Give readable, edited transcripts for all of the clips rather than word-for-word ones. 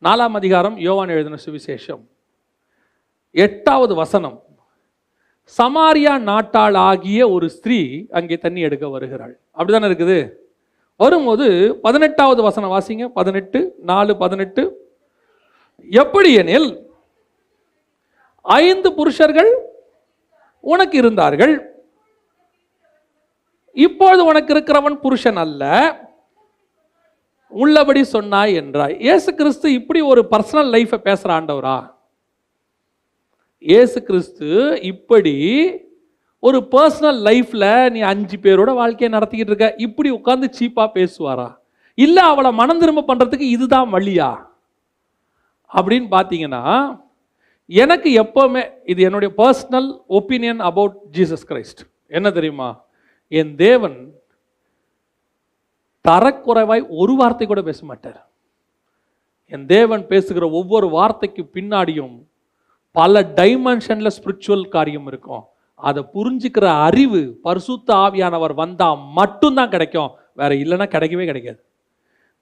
4ஆம் அதிகாரம் யோவான் எழுதின சுவிசேஷம் 8வது வசனம். சமாரியா நாட்டாள் ஆகிய ஒரு ஸ்திரீ அங்கே தண்ணி எடுக்க வருகிறாள். அப்படிதானே இருக்குது. வரும்போது 18வது வசனம் வாசிங்க. 4:18. எப்படி எனில் 5 புருஷர்கள் உனக்கு இருந்தார்கள், இப்பொழுது உனக்கு இருக்கிறவன் புருஷன் அல்ல, உள்ளபடி சொன்னாய் என்றாய். இயேசு கிறிஸ்து இப்படி ஒரு பர்சனல் லைஃபை பேசுற ஆண்டவரா? இயேசு கிறிஸ்து இப்படி ஒரு பர்சனல் லைஃப்ல நீ 5 பேரோட வாழ்க்கையை நடத்திக்கிட்டு இருக்க, இப்படி உட்கார்ந்து சீப்பா பேசுவாரா? இல்ல அவளை மனம் திரும்ப பண்றதுக்கு இதுதான் வழியா அப்படின்னு பார்த்தீங்கன்னா, எனக்கு எப்பவுமே இது என்னுடைய personal opinion about Jesus Christ என்ன தெரியுமா? என் தேவன் தரக்குறைவாய் ஒரு வார்த்தை கூட பேச மாட்டார். என் தேவன் பேசுகிற ஒவ்வொரு வார்த்தைக்கு பின்னாடியும் பல டைமென்ஷன்ல ஸ்பிரிச்சுவல் காரியம் இருக்கும். அதை புரிஞ்சுக்கிற அறிவு பரிசுத்த ஆவியானவர் வந்தா மட்டும்தான் கிடைக்கும், வேற இல்லைன்னா கிடைக்கவே கிடைக்காது.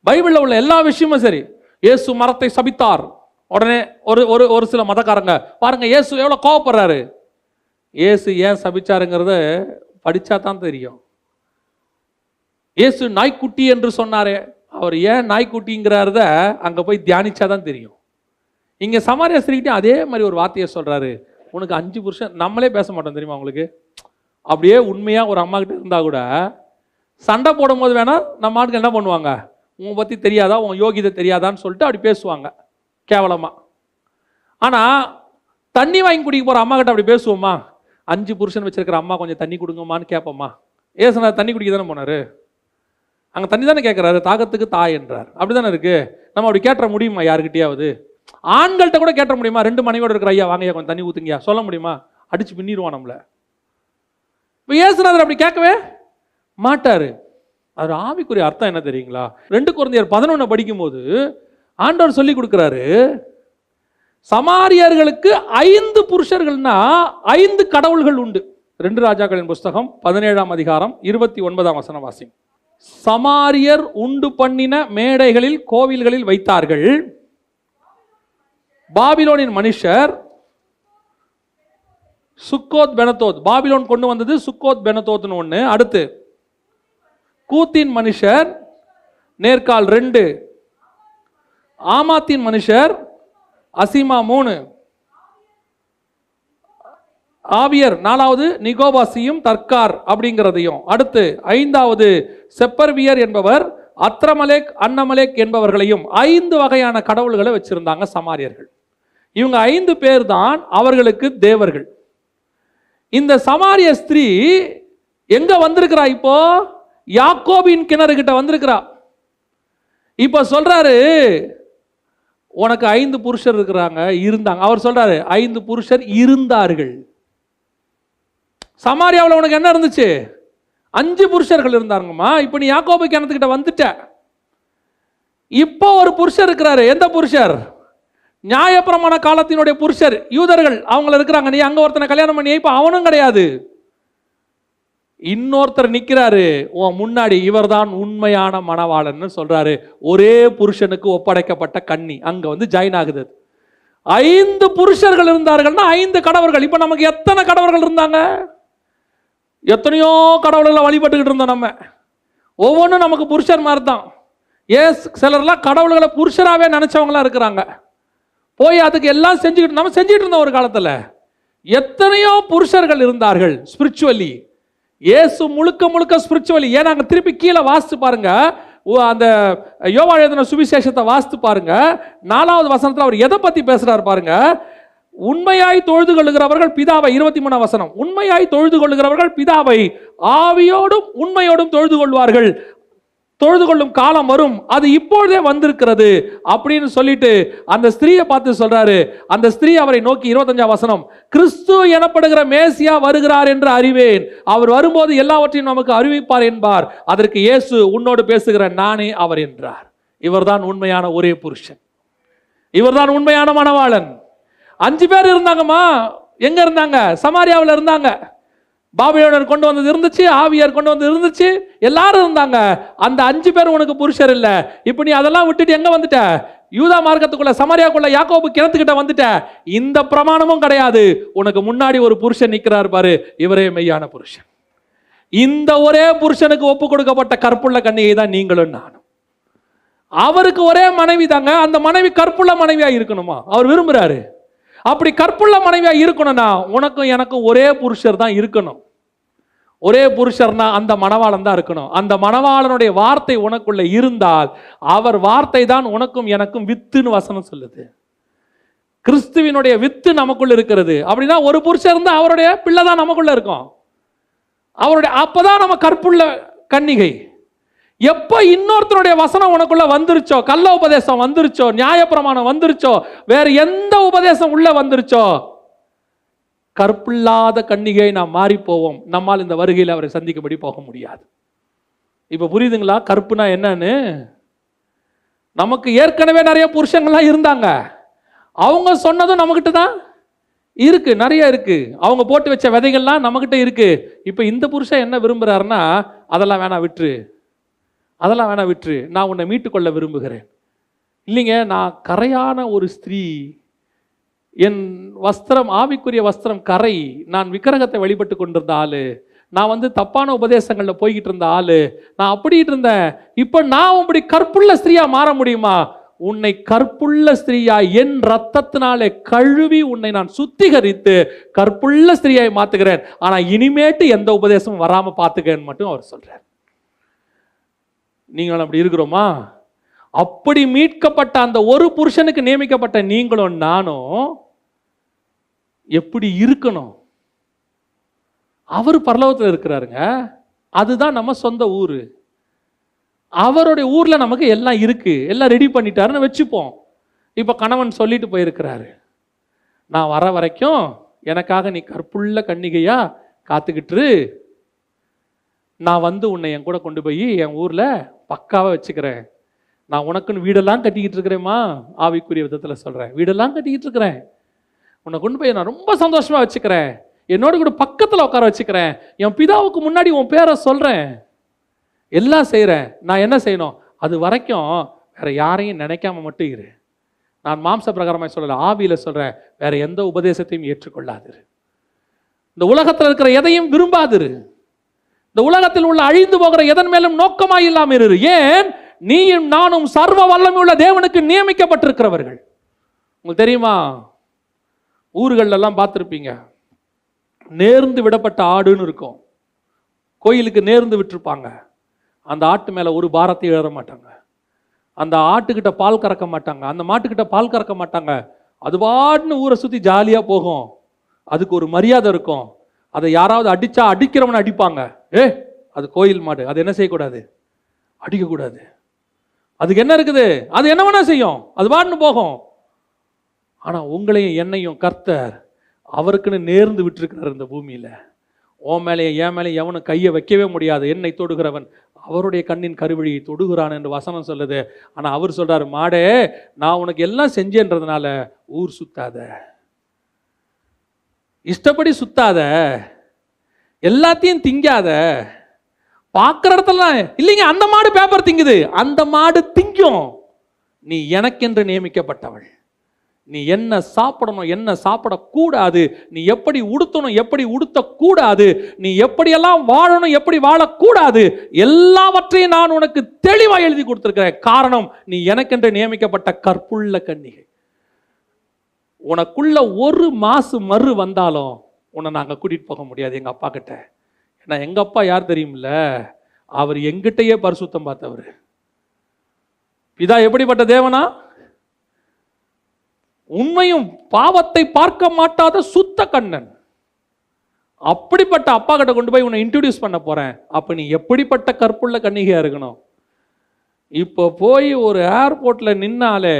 பைபிள்ல உள்ள எல்லா விஷயமும் சரி. இயேசு மரத்தை சபித்தார், உடனே ஒரு சில மதக்காரங்க பாருங்க இயேசு எவ்வளவு கோவப்படுறாரு. இயேசு ஏன் சபிச்சாருங்கிறத படிச்சா தான் தெரியும். இயேசு நாய்க்குட்டி என்று சொன்னாரே, அவர் ஏன் நாய்க்குட்டிங்கிறத அங்க போய் தியானிச்சாதான் தெரியும். இங்க சமாரியா ஸ்திரீகிட்ட அதே மாதிரி ஒரு வார்த்தையை சொல்றாரு, உனக்கு 5 புருஷன். நம்மளே பேச மாட்டோம் தெரியுமா உங்களுக்கு? அப்படியே உண்மையா ஒரு அம்மா கிட்ட இருந்தா கூட சண்டை போடும் போது வேணா நம்ம ஆட்கள் என்ன பண்ணுவாங்க, உங்களை பத்தி தெரியாதா, உன் யோகிதை தெரியாதான்னு சொல்லிட்டு அப்படி பேசுவாங்க கேவலமா. ஆனா தண்ணி வாங்கி குடிக்க போற அம்மா கிட்ட அப்படி பேசுவோமா? 5 புருஷன் வச்சிருக்கிற அம்மா கொஞ்சம் தண்ணி கொடுங்கம்மான்னு கேட்போமா? ஏசுனா தண்ணி குடிக்க தானே போனாரு, அங்க தண்ணி தானே கேட்கிறாரு, தாகத்துக்கு தாய் என்றார். அப்படிதானே இருக்கு. நம்ம அப்படி கேட்ட முடியுமா யாருக்கிட்டையாவது? ஆண்கள்கிட்ட கூட கேட்ட முடியுமா? 2 மனைவியோட இருக்கிற ஐயா வாங்க கொஞ்சம் தண்ணி ஊத்துங்கயா சொல்ல முடியுமா? அடிச்சு பின்னிடுவான் நம்மள. இப்போ இயேசுநாதர் அப்படி கேட்கவே மாட்டாரு. அது ஆவிக்குரிய அர்த்தம் என்ன தெரியுங்களா? 2 கொரிந்தியர் 11 படிக்கும்போது ஆண்டவர் சொல்லி கொடுக்கிறாரு, சமாரியர்களுக்கு 5 புருஷர்கள்னா 5 கடவுள்கள் உண்டு. 2 ராஜாக்களின் புஸ்தகம் 17ஆம் அதிகாரம் 29ஆம் வசனம் வாசி. சமாரியர் உண்டு பண்ணின மேடைகளில் கோவில்களில் வைத்தார்கள். பாபிலோனின் மனுஷர் சுக்கோத் பெனதோத், பாபிலோன் கொண்டு வந்தது சுக்கோத் பெனதோத்னு ஒன்று. அடுத்து கூத்தின் மனுஷர் நேர்கால் 2, ஆமாத்தின் மனுஷர் அசிமா 3, ஆவியர் 4வது நிகோபாசியும் தர்கார் அப்படிங்கிறதையும். அடுத்து 5வது செப்பர்வியர் என்பவர் அத்ரமலேக் அன்னமலேக் என்பவர்களையும் 5 வகையான கடவுள்களை வச்சிருந்தாங்க சமாரியர்கள். இவங்க 5 பேர் தான் அவர்களுக்கு தேவர்கள். இந்த சமாரிய ஸ்திரீ எங்க வந்திருக்கிறா? இப்போ யாக்கோபின் கிணறு கிட்ட வந்திருக்கிறா. இப்ப சொல்றாரு, உனக்கு 5 புருஷர் இருக்கிறாங்க, இருந்தாங்க. அவர் சொல்றாரு 5 புருஷர் இருந்தார்கள். சமாரியாவில் உனக்கு என்ன இருந்துச்சு? 5 புருஷர்கள் இருந்தாங்கம்மா. இப்ப நீ யாக்கோபு கிணத்துக்கிட்ட வந்துட்ட. இப்போ ஒரு புருஷர் இருக்கிறாரு. எந்த புருஷர்? நியாயப்பிரமாண காலத்தினுடைய புருஷர், யூதர்கள் அவங்கள இருக்கிறாங்க. நீ அங்க ஒருத்தனை கல்யாணம் பண்ணி, இப்ப அவனும் கிடையாது. இன்னொருத்தர் நிக்கிறாரு உன் முன்னாடி, இவர்தான் உண்மையான மணவாளன்னு சொல்றாரு. ஒரே புருஷனுக்கு ஒப்படைக்கப்பட்ட கன்னி அங்க வந்து ஜாயின் ஆகுது. 5 புருஷர்கள் இருந்தார்கள்னா 5 கடவுள்கள். இப்ப நமக்கு எத்தனை கடவுள்கள் இருந்தாங்க? எத்தனையோ கடவுள்களை வழிபட்டுக்கிட்டு இருந்தோம் நம்ம. ஒவ்வொன்றும் நமக்கு புருஷர் மாதிரி தான். சிலர்லாம் கடவுள்களை புருஷராகவே நினைச்சவங்களா இருக்கிறாங்க. போய் அதுக்கு எல்லாம் செஞ்சுக்கிட்டு நம்ம செஞ்சுட்டு இருந்தோம் ஒரு காலத்தில். எத்தனையோ புருஷர்கள் இருந்தார்கள் ஸ்பிரிச்சுவலி. இயேசு முழுக்க முழுக்க ஸ்பிரிச்சுவலி. ஏன்னா அங்கே திருப்பி கீழே வாசித்து பாருங்க, அந்த யோவான் எழுதின சுவிசேஷத்தை வாசித்து பாருங்க. 4வது வசனத்தில் அவர் எதை பற்றி பேசுறாரு பாருங்க. உண்மையாய் தொழுது கொள்ளுகிறவர்கள் பிதாவை, 23ஆம் வசனம், உண்மையாய் தொழுது கொள்ளுகிறவர்கள் பிதாவை ஆவியோடும் உண்மையோடும் தொழுது கொள்வார்கள். தொழுது கொள்ளும் காலம் வரும், அது இப்பொழுதே வந்திருக்கிறது அப்படின்னு சொல்லிட்டு அந்த ஸ்திரீயை பார்த்து சொல்றாரு. அந்த ஸ்திரீ அவரை நோக்கி 25ஆம் வசனம், கிறிஸ்து எனப்படுகிற மேசியா வருகிறார் என்று அறிவேன், அவர் வரும்போது எல்லாவற்றையும் நமக்கு அறிவிப்பார் என்பார். அதற்கு இயேசு, உன்னோடு பேசுகிற நானே அவர் என்றார். இவர்தான் உண்மையான ஒரே புருஷன், இவர்தான் உண்மையான மணவாளன். 5 பேர் இருந்தாங்கம்மா. எங்க இருந்தாங்க? சமாரியாவில் இருந்தாங்க. பாபிலோனர் கொண்டு வந்தது இருந்துச்சு, ஆவியார் கொண்டு வந்தது இருந்துச்சு, எல்லாரும் இருந்தாங்க. அந்த 5 பேர் உனக்கு புருஷர் இல்ல. இப்ப நீ அதெல்லாம் விட்டுட்டு எங்க வந்துட்ட? யூதா மார்க்கத்துக்குள்ள, சமாரியாக்குள்ள, யாக்கோபு கிணத்துக்கிட்ட வந்துட்ட. இந்த பிரமாணமும் கிடையாது. உனக்கு முன்னாடி ஒரு புருஷன் நிக்கிறார் பாரு, இவரே மெய்யான புருஷன். இந்த ஒரே புருஷனுக்கு ஒப்பு கொடுக்கப்பட்ட கற்புள்ள கன்னிகை தான் நீங்களும் நானும். அவருக்கு ஒரே மனைவி தாங்க. அந்த மனைவி கற்புள்ள மனைவியா இருக்கணுமா? அவர் விரும்புறாரு. அப்படி கற்புள்ள மனைவியா இருக்கணும்னா உனக்கும் எனக்கும் ஒரே புருஷர் தான் இருக்கணும். ஒரே புருஷர்னா அந்த மணவாளன் தான் இருக்கணும். அந்த மணவாளனுடைய வார்த்தை உனக்குள்ள இருந்தால் அவர் வார்த்தை தான் உனக்கும் எனக்கும் வித்துன்னு வசனம் சொல்லுது. கிறிஸ்துவினுடைய வித்து நமக்குள்ள இருக்கிறது. அப்படின்னா ஒரு புருஷர் இருந்தா அவருடைய பிள்ளை தான் நமக்குள்ள இருக்கும். அவருடைய அப்பதான் நம்ம கற்புள்ள கன்னிகை. எப்போ இன்னொருத்தருடைய வசனம் உனக்குள்ள வந்துருச்சோ, கள்ள உபதேசம் வந்துருச்சோ, நியாயப்பிரமாணம் வந்துருச்சோ, வேற எந்த உபதேசம் உள்ள வந்துருச்சோ, கற்பில்லாத கன்னிகை நாம் மாறி போவோம். நம்மால் இந்த வருகையில் அவரை சந்திக்கபடி போக முடியாது. இப்ப புரியுதுங்களா கற்புனா என்னன்னு? நமக்கு ஏற்கனவே நிறைய புருஷங்கள்லாம் இருந்தாங்க. அவங்க சொன்னதும் நம்மகிட்ட தான் இருக்கு, நிறைய இருக்கு. அவங்க போட்டு வச்ச விதைகள்லாம் நம்மகிட்ட இருக்கு. இப்ப இந்த புருஷன் என்ன விரும்புறாருன்னா, அதெல்லாம் வேணாம் விட்டுரு, அதெல்லாம் வேணாம் விட்டுரு, நான் உன்னை மீட்டுக்கொள்ள விரும்புகிறேன். இல்லைங்க, நான் கரையான ஒரு ஸ்திரீ, என் வஸ்திரம் ஆவிக்குரிய வஸ்திரம் கரை, நான் விக்கிரகத்தை வழிபட்டு கொண்டிருந்த ஆளு, நான் தப்பான உபதேசங்கள்ல போய்கிட்டு இருந்த ஆளு, நான் அப்படிட்டு இருந்தேன். இப்ப நான் அப்படி கற்புள்ள ஸ்திரீயா மாற முடியுமா? உன்னை கற்புள்ள ஸ்திரீயா என் ரத்தத்தினாலே கழுவி உன்னை நான் சுத்திகரித்து கற்புள்ள ஸ்திரீயாய் மாத்துகிறேன். ஆனா இனிமேட்டு எந்த உபதேசமும் வராம பாத்துக்கன்னு மட்டும் அவர் சொல்றார். நீங்கள் அப்படி இருக்கிறோமா? அப்படி மீட்கப்பட்ட அந்த ஒரு புருஷனுக்கு நியமிக்கப்பட்ட நீங்களும் நானும் எப்படி இருக்கணும்? அவர் பரலோகத்தில் இருக்கிறாருங்க. அதுதான் நம்ம சொந்த ஊரு. அவருடைய ஊர்ல நமக்கு எல்லாம் இருக்கு, எல்லாம் ரெடி பண்ணிட்டாருன்னு வச்சுப்போம். இப்ப கணவன் சொல்லிட்டு போயிருக்கிறாரு, நான் வர வரைக்கும் எனக்காக நீ கற்புள்ள கன்னிகையா காத்துக்கிட்டு, நான் உன்னை என் கூட கொண்டு போய் என் ஊர்ல பக்காவா வச்சுக்கிறேன். நான் உனக்குன்னு வீடெல்லாம் கட்டிக்கிட்டு இருக்கிறேம்மா, ஆவிக்குரிய விதத்துல சொல்றேன், வீடெல்லாம் கட்டிக்கிட்டு இருக்கிறேன். உன்னை கொண்டு போய் நான் ரொம்ப சந்தோஷமா வச்சுக்கிறேன், என்னோட கூட பக்கத்துல உட்கார வச்சுக்கிறேன், என் பிதாவுக்கு முன்னாடி உன் பேரை சொல்றேன், எல்லாம் செய்கிறேன். நான் என்ன செய்யணும்? அது வரைக்கும் வேற யாரையும் நினைக்காம மட்டும் இரு. நான் மாம்ச பிரகாரமாக சொல்லல, ஆவியில சொல்றேன், வேற எந்த உபதேசத்தையும் ஏற்றுக்கொள்ளாதிரு. இந்த உலகத்தில் இருக்கிற எதையும் விரும்பாதிரு. இந்த உலகத்தில் உள்ள அழிந்து போகிற எதன் மேலும் நோக்கமாய் இல்லாம இரு. ஏன்? நீயும் நானும் சர்வ வல்லமை உள்ள தேவனுக்கு நியமிக்கப்பட்டிருக்கிறவர்கள். உங்களுக்கு தெரியுமா, ஊர்கள் எல்லாம் பார்த்துருப்பீங்க, நேர்ந்து விடப்பட்ட ஆடுன்னு இருக்கும். கோயிலுக்கு நேர்ந்து விட்டுருப்பாங்க. அந்த ஆட்டு மேல ஒரு பாரத்தையும் ஏற மாட்டாங்க. அந்த ஆட்டுக்கிட்ட பால் கறக்க மாட்டாங்க, அந்த மாட்டுக்கிட்ட பால் கறக்க மாட்டாங்க. அது பாட்டுன்னு ஊரை சுத்தி ஜாலியா போகும். அதுக்கு ஒரு மரியாதை இருக்கும். அதை யாராவது அடிச்சா அடிக்கிறவனை அடிப்பாங்க. அது கோயில் மாடு, அது என்ன செய்யக்கூடாது? அடிக்கக்கூடாது. அதுக்கு என்ன இருக்குது? அது என்ன வேணா செய்யும், அது பாட்டுன்னு போகும். ஆனா உங்களையும் என்னையும் கர்த்தர் அவருக்குன்னு நேர்ந்து விட்டுருக்கிறார். இந்த பூமியில உன் மேலேயும் என் மேலேயும் எவனும் கையை வைக்கவே முடியாது. என்னை தொடுகிறவன் அவருடைய கண்ணின் கருவழியை தொடுகிறான் என்று வசனம் சொல்லுது. ஆனா அவர் சொல்றாரு, மாடே, நான் உனக்கு எல்லாம் செஞ்சேன்றதுனால ஊர் சுத்தாத, இஷ்டப்படி சுத்தாத, எல்லாத்தையும் திங்காத. பார்க்குற இடத்துல இல்லைங்க, அந்த மாடு பேப்பர் திங்குது, அந்த மாடு திங்கும். நீ எனக்கென்று நியமிக்கப்பட்டவள். நீ என்ன சாப்பிடணும், என்ன சாப்பிடக்கூடாது, நீ எப்படி உடுத்தணும், எப்படி உடுத்தக்கூடாது, நீ எப்படியெல்லாம் வாழணும், எப்படி வாழக்கூடாது, எல்லாவற்றையும் நான் உனக்கு தெளிவாக எழுதி கொடுத்துருக்கிறேன். காரணம், நீ எனக்கென்று நியமிக்கப்பட்ட கற்புள்ள கன்னிகை. உனக்குள்ள ஒரு மாசு மறு வந்தாலும் உன்னை நாங்கள் கூட்டிட்டு போக முடியாது எங்க அப்பா கிட்ட. ஏன்னா எங்க அப்பா யார் தெரியுமில்ல, அவர் எங்கிட்டயே பரிசுத்தம் பார்த்தவர். பிதா எப்படிப்பட்ட தேவனா? உண்மையும் பாவத்தை பார்க்க மாட்டாத சுத்த கண்ணன். அப்படிப்பட்ட அப்பா கிட்ட கொண்டு போய் உன்னை இன்ட்ரோடியூஸ் பண்ண போறேன். அப்ப நீ எப்படிப்பட்ட கற்புள்ள கன்னிகையா இருக்கணும்? இப்போ போய் ஒரு ஏர்போர்ட்ல நின்னாலே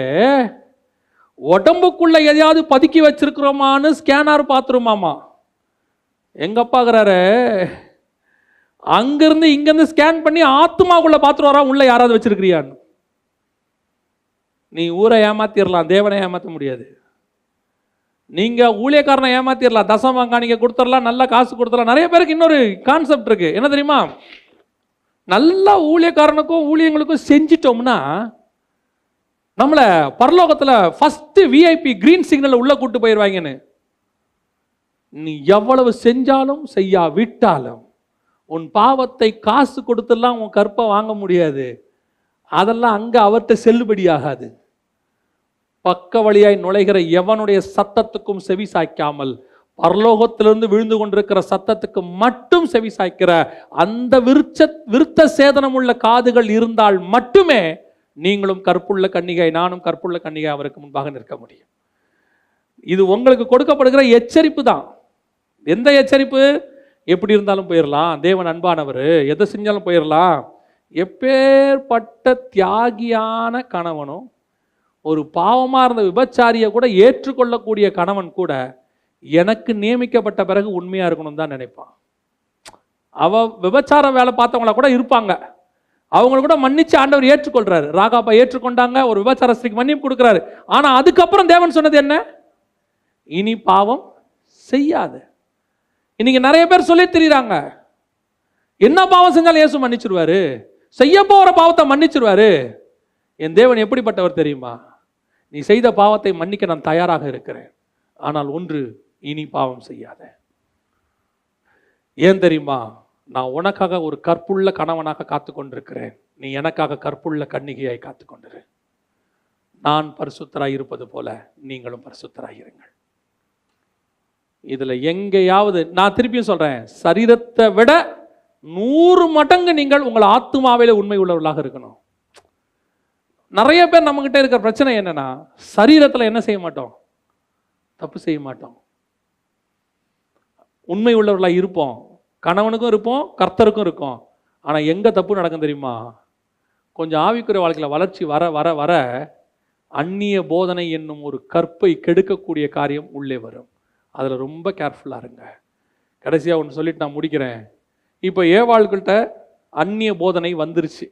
உடம்புக்குள்ள எதையாவது பதுக்கி வச்சிருக்கிறோமான்னு ஸ்கேனர் பார்த்துருமாமா. எங்க அப்பாக்குறாரு, அங்கிருந்து இங்கிருந்து ஸ்கேன் பண்ணி ஆத்மாக்குள்ள பார்த்துட்டு வரா, உள்ள யாராவது வச்சிருக்கிறியான்னு. நீ ஊரை ஏமாத்திரலாம், தேவனை ஏமாற்ற முடியாது. நீங்க ஊழியக்காரனை ஏமாத்திரலாம், தசமங்கா நீங்க கொடுத்துடலாம், நல்ல காசு கொடுத்துடலாம். நிறைய பேருக்கு இன்னொரு கான்செப்ட் இருக்கு, என்ன தெரியுமா? நல்ல ஊழியக்காரனுக்கும் ஊழியங்களுக்கும் செஞ்சிட்டோம்னா நம்மள பரலோகத்துல ஃபர்ஸ்ட் விஐபி கிரீன் சிக்னல் உள்ள கூட்டு போயிருவாங்கன்னு. நீ எவ்வளவு செஞ்சாலும் செய்யா விட்டாலும் உன் பாவத்தை காசு கொடுத்துலாம் உன் கற்பை வாங்க முடியாது. அதெல்லாம் அங்க அவர்கிட்ட செல்லுபடியாகாது. பக்க வழியாய் நுழைகிற எவனுடைய சத்தத்துக்கும் செவி சாய்க்காமல் பரலோகத்திலிருந்து விழுந்து கொண்டிருக்கிற சத்தத்துக்கு மட்டும் செவி சாய்க்கிற அந்த விருத்த சேதனம் உள்ள காதுகள் இருந்தால் மட்டுமே நீங்களும் கற்புள்ள கன்னிகை, நானும் கற்புள்ள கன்னிகை அவருக்கு முன்பாக நிற்க முடியும். இது உங்களுக்கு கொடுக்கப்படுகிற எச்சரிப்பு தான். எந்த எச்சரிப்பு? எப்படி இருந்தாலும் போயிடலாம், தேவன் அன்பானவர், எதை செஞ்சாலும் போயிடலாம். எப்பேற்பட்ட தியாகியான கணவனும் ஒரு பாவமாக இருந்த விபச்சாரியை கூட ஏற்றுக்கொள்ளக்கூடிய கணவன் கூட எனக்கு நியமிக்கப்பட்ட பிறகு உண்மையாக இருக்கணும் தான் நினைப்பான். விபச்சார வேலை பார்த்தவங்கள கூட இருப்பாங்க, அவங்கள கூட மன்னிச்சு ஆண்டவர் ஏற்றுக்கொள்றாரு. ராகாப்பா ஏற்றுக்கொண்டாங்க, ஒரு விபச்சார ஸ்திரீக்கு மன்னிப்பு கொடுக்குறாரு. ஆனால் அதுக்கப்புறம் தேவன் சொன்னது என்ன? இனி பாவம் செய்யாத. இன்னைக்கு நிறைய பேர் சொல்லி தெரியுறாங்க, என்ன பாவம் செஞ்சாலும் இயேசு மன்னிச்சிருவாரு, செய்ய போகிற பாவத்தை மன்னிச்சிருவாரு. என் தேவன் எப்படிப்பட்டவர் தெரியுமா? நீ செய்த பாவத்தை மன்னிக்க நான் தயாராக இருக்கிறேன், ஆனால் ஒன்று, இனி பாவம் செய்யாத. ஏன் தெரியுமா? நான் உனக்காக ஒரு கற்புள்ள கணவனாக காத்து கொண்டிருக்கிறேன், நீ எனக்காக கற்புள்ள கன்னிகையாய் காத்து கொண்டிரு. நான் பரிசுத்தராய் இருப்பது போல நீங்களும் பரிசுத்தராய் இருங்கள். இதுல எங்கேயாவது, நான் திருப்பியும் சொல்றேன், சரீரத்தை விட 100 மடங்கு நீங்கள் உங்கள் ஆத்துமாவிலே உண்மை உள்ளவர்களாக இருக்கணும். நிறைய பேர் நம்மகிட்ட இருக்கிற பிரச்சனை என்னன்னா, சரீரத்தில் என்ன செய்ய மாட்டோம்? தப்பு செய்ய மாட்டோம். உண்மை உள்ளவர்களாக இருப்போம், கணவனுக்கும் இருப்போம், கர்த்தருக்கும் இருக்கும். ஆனால் எங்கே தப்பு நடக்கும் தெரியுமா? கொஞ்சம் ஆவிக்குரிய வாழ்க்கையில் வளர்ச்சி வர வர வர அந்நிய போதனை என்னும் ஒரு கற்பை கெடுக்கக்கூடிய காரியம் உள்ளே வரும். அதில் ரொம்ப கேர்ஃபுல்லாக இருங்க. கடைசியாக ஒன்று சொல்லிட்டு நான் முடிக்கிறேன். இப்போ ஏவாள்கிட்ட அந்நிய போதனை வந்துருச்சு.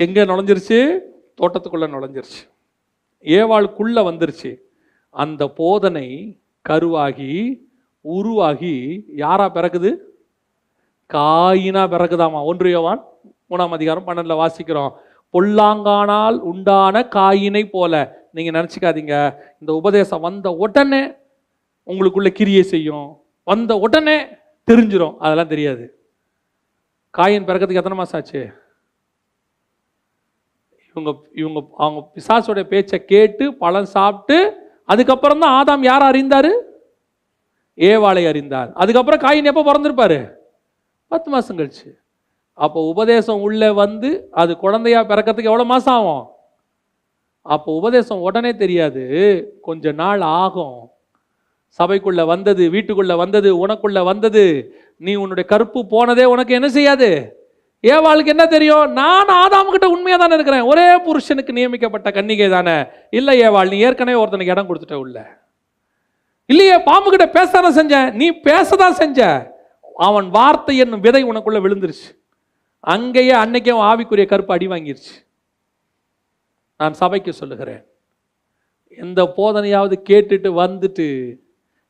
எங்கே நுழைஞ்சிருச்சு? தோட்டத்துக்குள்ளே நுழைஞ்சிருச்சு, ஏவாளுக்குள்ளே வந்துருச்சு. அந்த போதனை கருவாகி உருவாகி யாரா பிறகுது? காயினா பிறகுதாமா. 1 யோவான் 3:12 வாசிக்கிறோம். பொல்லாங்கானால் உண்டான காயினை போல. நீங்கள் நினச்சிக்காதீங்க, இந்த உபதேசம் வந்த உடனே உங்களுக்குள்ள கிரியை செய்யும், வந்த உடனே தெரிஞ்சிடும். அதெல்லாம் தெரியாது. காயின் பிறக்கிறதுக்கு எத்தனை மாதம் ஆச்சு? அவங்க பிசாசுடைய பேச்சை கேட்டு பழம் சாப்பிட்டு அதுக்கப்புறம் தான் ஆதாம் யாரை அறிந்தாரு? ஏவாளை அறிந்தார். அதுக்கப்புறம் காயின் எப்போ பிறந்திருப்பாரு? 10 மாதம் கழிச்சு. அப்போ உபதேசம் உள்ளே வந்து அது குழந்தையா பிறக்கிறதுக்கு எவ்வளோ மாதம் ஆகும்? அப்போ உபதேசம் உடனே தெரியாது, கொஞ்ச நாள் ஆகும். சபைக்குள்ள வந்தது, வீட்டுக்குள்ள வந்தது, உனக்குள்ள வந்தது, நீ உன்னுடைய கற்பு போனதே உனக்கு என்ன செய்யாது? ஏவாளுக்கு என்ன தெரியும்? நான் ஆதாமுகிட்ட உண்மையா தானே இருக்கிறேன், ஒரே புருஷனுக்கு நியமிக்கப்பட்ட கன்னிகை தானே. இல்லை ஏவாள், நீ ஏற்கனவே ஒருத்தனுக்கு இடம் கொடுத்துட்ட உள்ள. இல்லையே, பாம்பு கிட்ட பேசதான் செஞ்ச, நீ பேசதான் செஞ்ச, அவன் வார்த்தை என்னும் விதை உனக்குள்ள விழுந்துருச்சு. அங்கேயே அன்னைக்கே ஆவிக்குரிய கருப்பு அடி வாங்கிருச்சு. நான் சபைக்கு சொல்லுகிறேன், எந்த போதனையாவது கேட்டுட்டு வந்துட்டு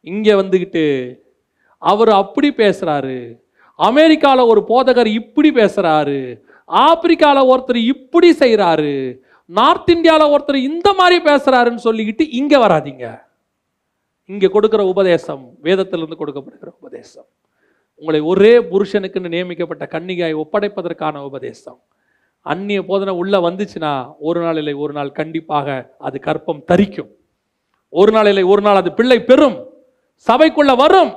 இங்கே வந்துக்கிட்டு அவர் அப்படி பேசுறாரு, அமெரிக்காவில் ஒரு போதகர் இப்படி பேசுறாரு, ஆப்பிரிக்காவில் ஒருத்தர் இப்படி செய்கிறாரு, நார்த் இந்தியாவில் ஒருத்தர் இந்த மாதிரி பேசுறாருன்னு சொல்லிக்கிட்டு இங்கே வராதிங்க. இங்கே கொடுக்குற உபதேசம் வேதத்திலிருந்து கொடுக்கப்படுகிற உபதேசம், உங்களை ஒரே புருஷனுக்குன்னு நியமிக்கப்பட்ட கன்னிகையை ஒப்படைப்பதற்கான உபதேசம். அந்நிய போதனை உள்ள வந்துச்சுன்னா ஒரு நாள் இல்லை ஒரு நாள் கண்டிப்பாக அது கற்பம் தரிக்கும். ஒரு நாள் இல்லை ஒரு நாள் அது பிள்ளை பெறும், சபைக்குள்ள வரும்.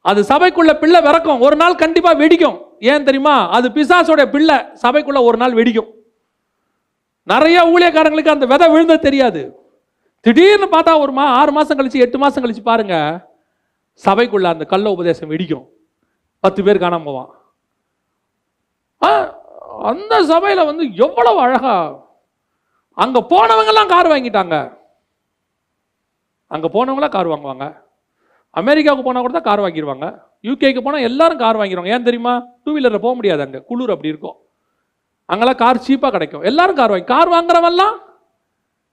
அது சபைக்குள்ள பிள்ளை பிறக்கும், ஒரு நாள் கண்டிப்பா வெடிக்கும். ஏன் தெரியுமா? அது பிசாசோட பிள்ளை, சபைக்குள்ள ஒரு நாள் வெடிக்கும். நிறைய ஊழியக்காரங்களுக்கு அந்த விதை விழுந்த தெரியாது. திடீர்னு பார்த்தா ஒரு 6 மாசம் கழிச்சு 8 மாசம் கழிச்சு பாருங்க, சபைக்குள்ள அந்த கள்ள உபதேசம் வெடிக்கும். 10 பேர் காணாம போவான். அந்த சபையில வந்து எவ்வளவு அழகா, அங்க போனவங்க எல்லாம் கார் வாங்கிட்டாங்க. அங்க போனவங்களாம் கார் வாங்குவாங்க. அமெரிக்காவுக்கு போனா கூட தான் கார் வாங்கிடுவாங்க. யூகேக்கு போனால் எல்லாரும் கார் வாங்கிடுவாங்க. ஏன் தெரியுமா? 2 வீலரில் போக முடியாது, அங்கே குளிர் அப்படி இருக்கும். அங்கெல்லாம் கார் சீப்பாக கிடைக்கும், எல்லாரும் கார் வாங்குறவன்லாம்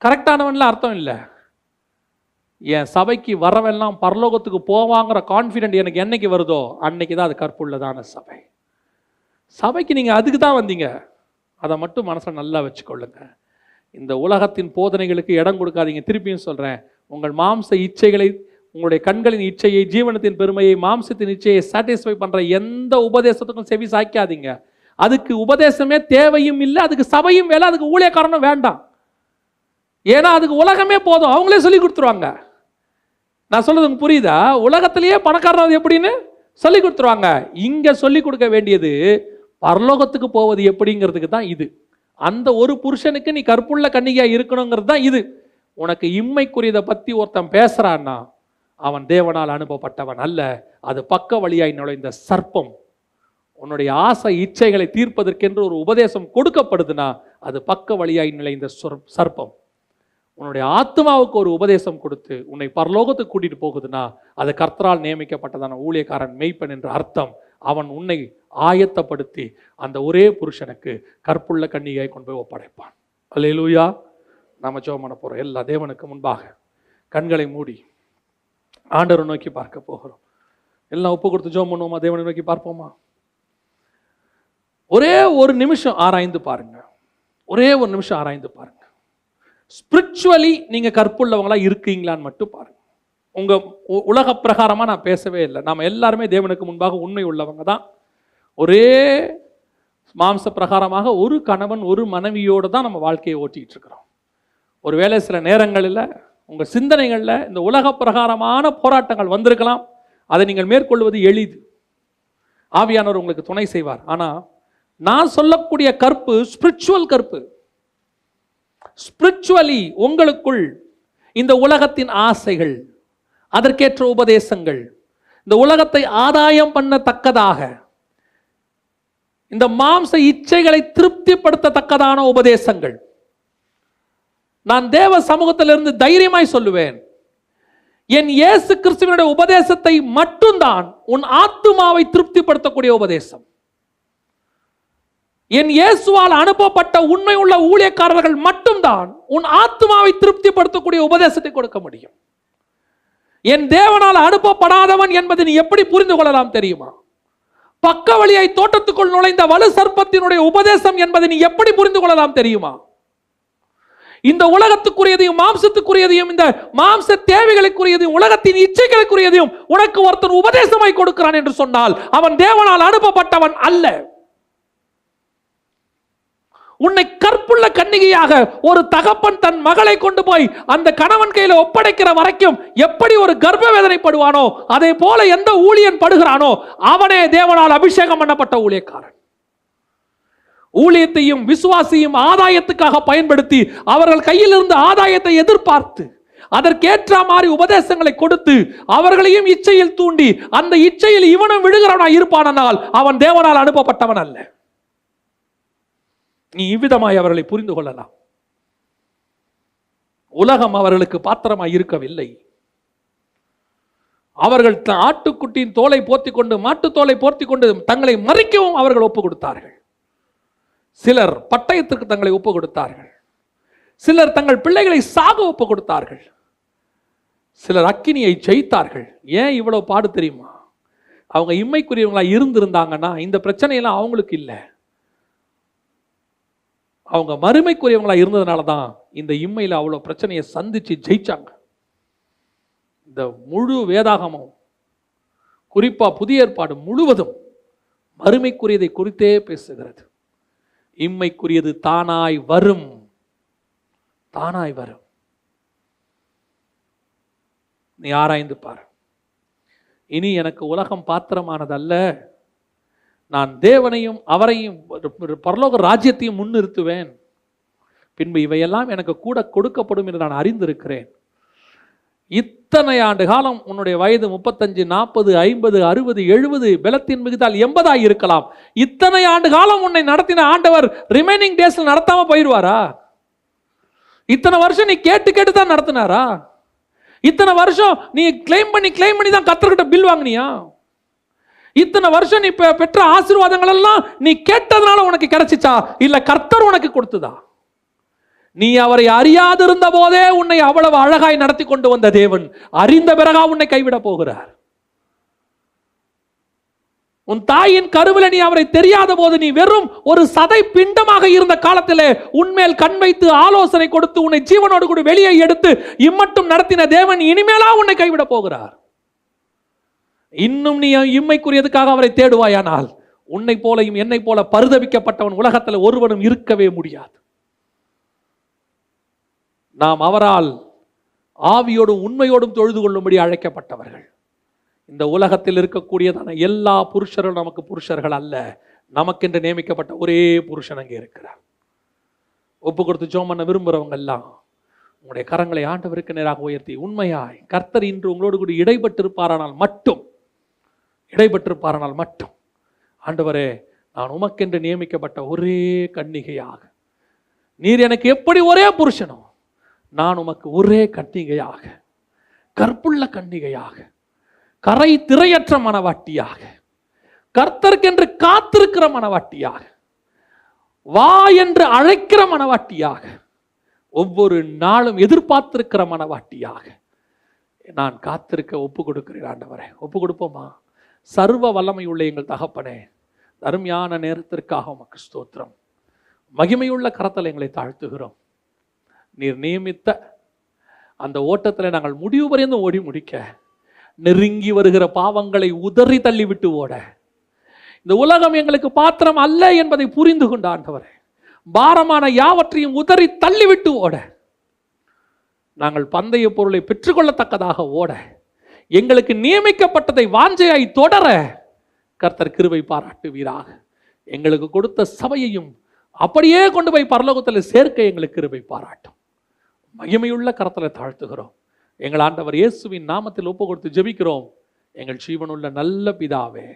கரெக்டானவன்லாம் அர்த்தம் இல்லை. என் சபைக்கு வரவெல்லாம் பரலோகத்துக்கு போவாங்கிற கான்ஃபிடென்ட் எனக்கு என்னைக்கு வருதோ அன்னைக்கு தான் அது கற்புள்ளதான சபை. சபைக்கு நீங்கள் அதுக்கு தான் வந்தீங்க, அதை மட்டும் மனசில் நல்லா வச்சுக்கொள்ளுங்க. இந்த உலகத்தின் போதனைகளுக்கு இடம் கொடுக்காதீங்க. திருப்பியும் சொல்கிறேன், உங்கள் மாம்ச இச்சைகளை, உங்களுடைய கண்களின் இச்சையை, ஜீவனத்தின் பெருமையை, மாம்சத்தின் இச்சையை சாட்டிஸ்ஃபை பண்ணுற எந்த உபதேசத்துக்கும் செவி சாய்க்காதீங்க. அதுக்கு உபதேசமே தேவையும் இல்லை, அதுக்கு சபையும் வேலை, அதுக்கு ஊழியக்காரனும் வேண்டாம். ஏன்னா அதுக்கு உலகமே போதும், அவங்களே சொல்லி கொடுத்துருவாங்க. நான் சொல்றது புரியுதா? உலகத்திலேயே பணக்காரர் எப்படின்னு சொல்லி கொடுத்துருவாங்க. இங்க சொல்லி கொடுக்க வேண்டியது பரலோகத்துக்கு போவது எப்படிங்கிறதுக்கு தான் இது. அந்த ஒரு புருஷனுக்கு நீ கற்புள்ள கன்னிகையா இருக்கணுங்கிறது தான் இது. உனக்கு இம்மைக்குரியதை பத்தி ஒருத்தன் பேசுறான்னா அவன் தேவனால் அனுப்பப்பட்டவன் அல்ல, அது பக்க வழியாய் நுழைந்த சர்ப்பம். உன்னுடைய ஆசை இச்சைகளை தீர்ப்பதற்கென்று ஒரு உபதேசம் கொடுக்கப்படுதுன்னா அது பக்க வழியாய் நுழைந்த சர்ப்பம். உன்னுடைய ஆத்மாவுக்கு ஒரு உபதேசம் கொடுத்து உன்னை பரலோகத்துக்கு கூட்டிட்டு போகுதுன்னா அது கர்த்தரால் நியமிக்கப்பட்டதான ஊழியக்காரன் மெய்ப்பன் என்ற அர்த்தம். அவன் உன்னை ஆயத்தப்படுத்தி அந்த ஒரே புருஷனுக்கு கற்புள்ள கன்னிகையை கொண்டு போய் ஒப்படைப்பான். அல்லேலூயா. நாம ஜெபம் பண்ண போறோம். எல்லா தேவனுக்கு முன்பாக கண்களை மூடி ஆண்டவரை நோக்கி பார்க்க போகிறோம். எல்லாம் ஒப்பு கொடுத்து ஜெபம் பண்ணுவோமா? தேவனை நோக்கி பார்ப்போமா? ஒரே ஒரு நிமிஷம் ஆராய்ந்து பாருங்க. ஒரே ஒரு நிமிஷம் ஆராய்ந்து பாருங்க. ஸ்பிரிச்சுவலி நீங்க கற்புள்ளவங்களா இருக்கீங்களான்னு மட்டும் பாருங்க. உங்க உலக பிரகாரமா நான் பேசவே இல்லை. நாம எல்லாருமே தேவனுக்கு முன்பாக உண்மை உள்ளவங்க தான். ஒரே மாம்ச பிரகாரமாக ஒரு கணவன் ஒரு மனைவியோடு தான் நம்ம வாழ்க்கையை ஓட்டிட்டு இருக்கிறோம். ஒருவேளை சில நேரங்களில் உங்க சிந்தனைகள்ல இந்த உலக பிரகாரமான போராட்டங்கள் வந்திருக்கலாம். அதை நீங்கள் மேற்கொள்வது எளிது. ஆவியானவர் உங்களுக்கு துணை செய்வார். ஆனா நான் சொல்லக்கூடிய கற்பு ஸ்பிரிச்சுவல் கற்பு. ஸ்பிரிச்சுவலி உங்களுக்குள் இந்த உலகத்தின் ஆசைகள், அதற்கேற்ற உபதேசங்கள், இந்த உலகத்தை ஆதாயம் பண்ணத்தக்கதாக, இந்த மாம்ச இச்சைகளை திருப்திப்படுத்தத்தக்கதான உபதேசங்கள். நான் தேவ சமூகத்திலிருந்து தைரியமாய் சொல்லுவேன், என் இயேசு கிறிஸ்துவினுடைய உபதேசத்தை மட்டும்தான் உன் ஆத்துமாவை திருப்திப்படுத்தக்கூடிய உபதேசம். என் இயேசுவால் அனுப்பப்பட்ட உண்மை உள்ள ஊழியக்காரர்கள் மட்டும்தான் உன் ஆத்மாவை திருப்திப்படுத்தக்கூடிய உபதேசத்தை கொடுக்க முடியும். என் தேவனால் அனுப்பப்படாதவன் என்பதை நீ எப்படி புரிந்து கொள்ளலாம் தெரியுமா? பக்க வழியாய் தோட்டத்துக்குள் நுழைந்த வலு சர்ப்பத்தினுடைய உபதேசம் என்பதை நீ எப்படி புரிந்து கொள்ளலாம் தெரியுமா? இந்த உலகத்துக்குரியதையும் மாம்சத்துக்குரியதையும், இந்த மாம்ச தேவைகளுக்குரியதையும், உலகத்தின் இச்சைகளுக்குரியதையும் உனக்கு ஒருத்தன் உபதேசமாய் கொடுக்கிறான் என்று சொன்னால் அவன் தேவனால் அனுப்பப்பட்டவன் அல்ல. உன்னை கற்புள்ள கன்னிகையாக ஒரு தகப்பன் தன் மகளை கொண்டு போய் அந்த கணவன் கையில ஒப்படைக்கிற வரைக்கும் எப்படி ஒரு கர்ப்ப வேதனைப்படுவானோ அதே போல எந்த ஊழியன் படுகிறானோ அவனே தேவனால் அபிஷேகம் பண்ணப்பட்ட ஊழியக்காரன். ஊழியத்தையும் விசுவாசியும் ஆதாயத்துக்காக பயன்படுத்தி அவர்கள் கையில் இருந்து ஆதாயத்தை எதிர்பார்த்து அதற்கேற்ற மாதிரி உபதேசங்களை கொடுத்து அவர்களையும் இச்சையில் தூண்டி அந்த இச்சையில் இவனும் விழுகிறவனா இருப்பானால் அவன் தேவனால் அனுப்பப்பட்டவன் அல்ல. நீ இவ்விதமாய் அவர்களை புரிந்து கொள்ளலாம். உலகம் அவர்களுக்கு பாத்திரமாய் இருக்கவில்லை. அவர்கள் ஆட்டுக்குட்டியின் தோலை போர்த்தி கொண்டு, மாட்டு தோலை போர்த்தி கொண்டு தங்களை மறிக்கவும் அவர்கள் ஒப்பு கொடுத்தார்கள். சிலர் பட்டயத்திற்கு தங்களை ஒப்பு கொடுத்தார்கள். சிலர் தங்கள் பிள்ளைகளை சாக ஒப்பு கொடுத்தார்கள். சிலர் அக்கினியை ஜெயித்தார்கள். ஏன் இவ்வளவு பாடு தெரியுமா? அவங்க இம்மைக்குரியவங்களா இருந்திருந்தாங்கன்னா இந்த பிரச்சனையெல்லாம் அவங்களுக்கு இல்லை. அவங்க மறுமைக்குரியவங்களா இருந்ததுனால தான் இந்த இம்மையில் அவ்வளோ பிரச்சனையை சந்திச்சு ஜெயிச்சாங்க. இந்த முழு வேதாகமும், குறிப்பா புதிய ஏற்பாடு முழுவதும் மறுமைக்குரியதை குறித்தே பேசுகிறது. இம்மைக்குரியது தானாய் வரும், தானாய் வரும். நீ ஆராய்ந்து பார். இனி எனக்கு உலகம் பாத்திரமானதல்ல, நான் தேவனையும் அவரையும் பரலோக ராஜ்யத்தையும் முன்னிறுத்துவேன், பின்பு இவையெல்லாம் எனக்கு கூட கொடுக்கப்படும் என்று நான் அறிந்திருக்கிறேன். இத்தனை ஆண்டு காலம் உன்னுடைய வயது 35, 40, 50, 60, 70, பலத்தின் மிகுதால் 80 இருக்கலாம். இத்தனை ஆண்டு காலம் உன்னை நடத்தின ஆண்டவர் ரிமைனிங் டேஸ்ல நடத்தாம போயிடுவாரா? இத்தனை வருஷம் நீ கேட்டு கேட்டு தான் நடத்தினாரா? இத்தனை வருஷம் நீ கிளைம் பண்ணி தான் கர்த்தர்கிட்ட பில் வாங்கினியா? இத்தனை வருஷம் நீ பெற்ற ஆசீர்வாதங்கள் எல்லாம் நீ கேட்டதுனால உனக்கு கிடைச்சிச்சா, இல்ல கர்த்தர் உனக்கு கொடுத்ததா? நீ அவரை அறியாதிருந்த போதே உன்னை அவ்வளவு அழகாய் நடத்தி கொண்டு வந்த தேவன் அறிந்த பிறகா உன்னை கைவிட போகிறார்? உன் தாயின் கருவில நீ அவரை தெரியாத போது நீ வெறும் ஒரு சதை பிண்டமாக இருந்த காலத்திலே உன்மேல் கண் வைத்து ஆலோசனை கொடுத்து உன்னை ஜீவனோடு கூட வெளியே எடுத்து இம்மட்டும் நடத்தின தேவன் இனிமேலா உன்னை கைவிட போகிறார்? இன்னும் நீ இம்மைக்குரியதுக்காக அவரை தேடுவாயானால் உன்னை போலையும் என்னை போல பரிதபிக்கப்பட்டவன் உலகத்தில் ஒருவனும் இருக்கவே முடியாது. நாம் அவரால் ஆவியோடும் உண்மையோடும் தொழுது கொள்ளும்படி அழைக்கப்பட்டவர்கள். இந்த உலகத்தில் இருக்கக்கூடியதான எல்லா புருஷரும் நமக்கு புருஷர்கள் அல்ல. நமக்கென்று நியமிக்கப்பட்ட ஒரே புருஷன் அங்கே இருக்கிறார். ஒப்பு கொடுத்து ஜெபம் பண்ண விரும்புகிறவங்க எல்லாம் உங்களுடைய கரங்களை ஆண்டவருக்கு நேராக உயர்த்தி உண்மையாய் கர்த்தர் இன்று உங்களோடு கூட இடைப்பட்டிருப்பாரானால் மட்டும் ஆண்டவரே, நான் உமக்கென்று நியமிக்கப்பட்ட ஒரே கன்னிகையாக, நீர் எனக்கு எப்படி ஒரே புருஷனோ நான் உமக்கு ஒரே கன்னிகையாக, கற்புள்ள கன்னிகையாக, கரை திரையற்ற மனவாட்டியாக, கர்த்தருக்கென்று காத்திருக்கிற மனவாட்டியாக, வா என்று அழைக்கிற மனவாட்டியாக, ஒவ்வொரு நாளும் எதிர்பார்த்திருக்கிற மனவாட்டியாக நான் காத்திருக்க ஒப்பு கொடுக்கிறேன். ஆண்டவரே, ஒப்பு கொடுப்போமா? சர்வ வல்லமை உள்ள எங்கள் தகப்பனே, அருமையான நேரத்திற்காக உமக்கு ஸ்தோத்திரம். மகிமையுள்ள கரத்தில் எங்களை தாழ்த்துகிறோம். நீர் நியமித்த அந்த ஓட்டத்தில் நாங்கள் முடிவு வரைந்து ஓடி முடிக்க, நெருங்கி வருகிற பாவங்களை உதறி தள்ளிவிட்டு ஓட, இந்த உலகம் எங்களுக்கு பாத்திரம் அல்ல என்பதை புரிந்து கொண்ட ஆண்டவரே, பாரமான யாவற்றையும் உதறி தள்ளிவிட்டு ஓட, நாங்கள் பந்தய பொருளை பெற்றுக்கொள்ளத்தக்கதாக ஓட, எங்களுக்கு நியமிக்கப்பட்டதை வாஞ்சையாய் தொடர கர்த்தர் கிருபை பாராட்டுவீராக. எங்களுக்கு கொடுத்த சபையையும் அப்படியே கொண்டு போய் பரலோகத்தில் சேர்க்க எங்களுக்கு கிருபை பாராட்டும். மகிமையுள்ள கரத்தில் தாழ்த்துகிறோம். எங்கள் ஆண்டவர் இயேசுவின் நாமத்தில் ஒப்பு கொடுத்து ஜெபிக்கிறோம். எங்கள் ஜீவனுள்ள நல்ல பிதாவே.